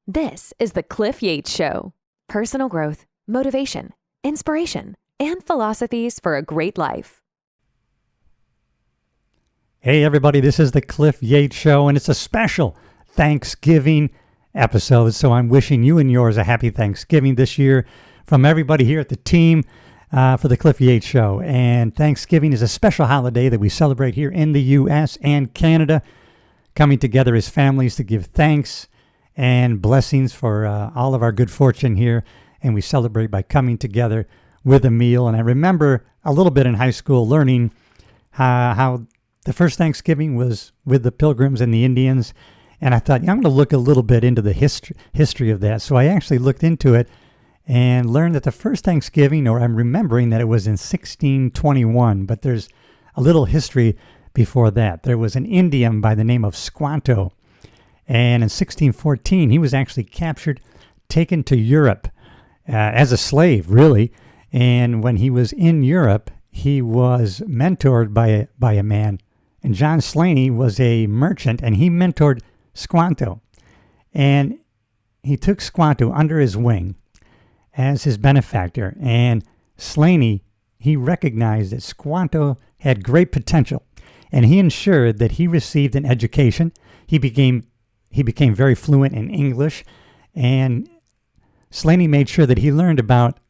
This is the Cliff Yates Show. Personal growth, motivation, inspiration, and philosophies for a great life. Hey everybody, this is the Cliff Yates Show, and it's a special Thanksgiving episode. So I'm wishing you and yours a happy Thanksgiving this year from everybody here at the team for the Cliff Yates Show. And Thanksgiving is a special holiday that we celebrate here in the U.S. and Canada, coming together as families to give thanks and blessings for all of our good fortune here. And we celebrate by coming together with a meal. And I remember a little bit in high school learning how the first Thanksgiving was with the Pilgrims and the Indians. And I thought, I'm going to look a little bit into the history of that. So I actually looked into it and learned that the first Thanksgiving, or I'm remembering that it was in 1621, but there's a little history before that. There was an Indian by the name of Squanto. And in 1614, he was actually captured, taken to Europe as a slave, really. And when he was in Europe, he was mentored by a man. And John Slaney was a merchant, and he mentored Squanto. And he took Squanto under his wing as his benefactor. And Slaney, he recognized that Squanto had great potential, and he ensured that he received an education. He became very fluent in English, and Slaney made sure that he learned about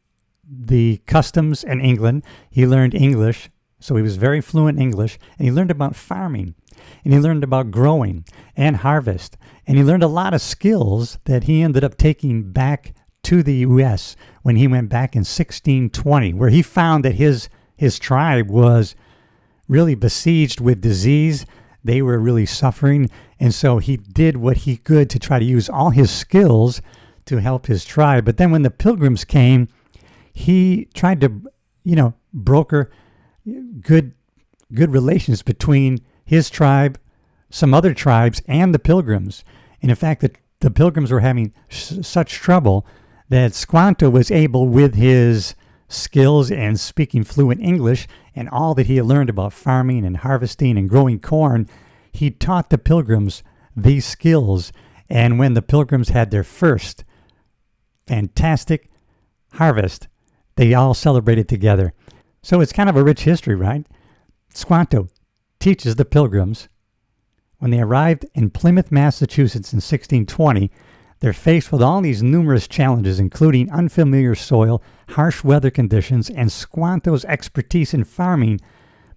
the customs in England. He learned English, so he was very fluent in English, and he learned about farming, and he learned about growing and harvest, and he learned a lot of skills that he ended up taking back to the U.S. when he went back in 1620, where he found that his tribe was really besieged with disease. They were really suffering, and so he did what he could to try to use all his skills to help his tribe. But then when the Pilgrims came, he tried to, broker good relations between his tribe, some other tribes, and the Pilgrims. And in fact, the Pilgrims were having such trouble that Squanto was able, with his skills and speaking fluent English and all that he had learned about farming and harvesting and growing corn, he taught the Pilgrims these skills. And when the Pilgrims had their first fantastic harvest, they all celebrated together. So it's kind of a rich history, right? Squanto teaches the Pilgrims. When they arrived in Plymouth, Massachusetts in 1620, they're faced with all these numerous challenges, including unfamiliar soil, harsh weather conditions, and Squanto's expertise in farming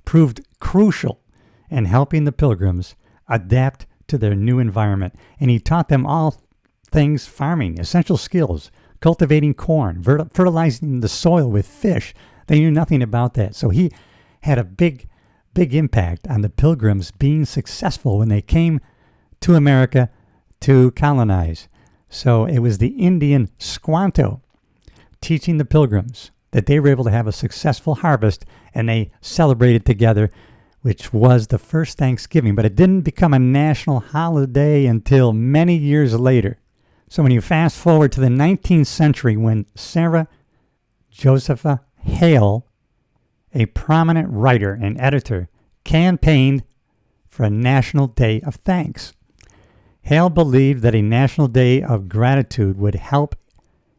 proved crucial in helping the Pilgrims adapt to their new environment. And he taught them all things farming, essential skills, cultivating corn, fertilizing the soil with fish. They knew nothing about that. So he had a big impact on the Pilgrims being successful when they came to America to colonize. So it was the Indian Squanto teaching the Pilgrims that they were able to have a successful harvest, and they celebrated together, which was the first Thanksgiving. But it didn't become a national holiday until many years later. So when you fast forward to the 19th century, when Sarah Josepha Hale, a prominent writer and editor, campaigned for a National Day of Thanks. Hale believed that a National Day of Gratitude would help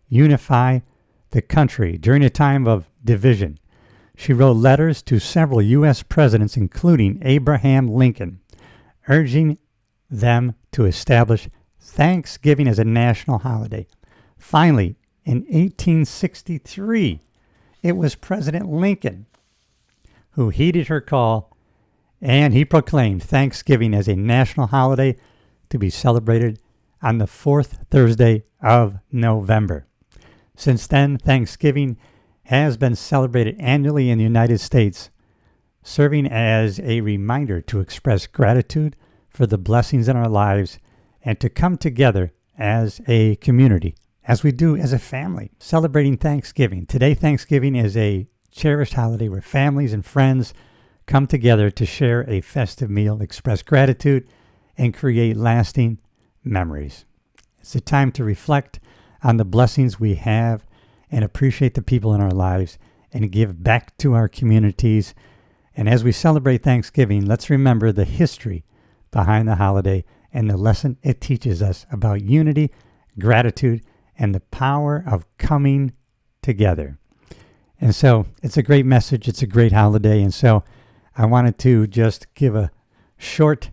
unify the country during a time of division. She wrote letters to several U.S. presidents, including Abraham Lincoln, urging them to establish Thanksgiving as a national holiday. Finally, in 1863, it was President Lincoln who heeded her call, and he proclaimed Thanksgiving as a national holiday to be celebrated on the fourth Thursday of November. Since then, Thanksgiving has been celebrated annually in the United States, serving as a reminder to express gratitude for the blessings in our lives and to come together as a community, as we do as a family, celebrating Thanksgiving. Today, Thanksgiving is a cherished holiday where families and friends come together to share a festive meal, express gratitude, and create lasting memories. It's a time to reflect on the blessings we have and appreciate the people in our lives and give back to our communities. And as we celebrate Thanksgiving, let's remember the history behind the holiday and the lesson it teaches us about unity, gratitude, and the power of coming together. And so it's a great message. It's a great holiday. And so I wanted to just give a short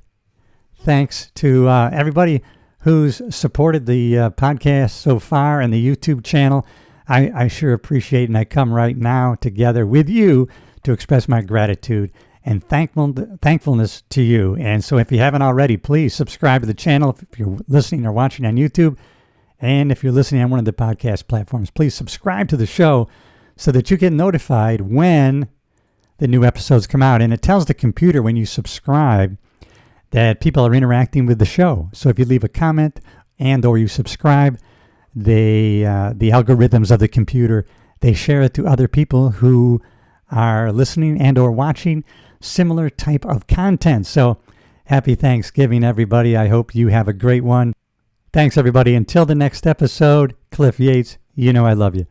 thanks to everybody who's supported the podcast so far and the YouTube channel. I sure appreciate it, and I come right now together with you to express my gratitude and thankfulness to you. And so if you haven't already, please subscribe to the channel if you're listening or watching on YouTube. And if you're listening on one of the podcast platforms, please subscribe to the show so that you get notified when the new episodes come out. And it tells the computer when you subscribe that people are interacting with the show. So if you leave a comment and or you subscribe, the algorithms of the computer, they share it to other people who are listening and or watching similar type of content. So happy Thanksgiving, everybody. I hope you have a great one. Thanks, everybody. Until the next episode, Cliff Yates, you know I love you.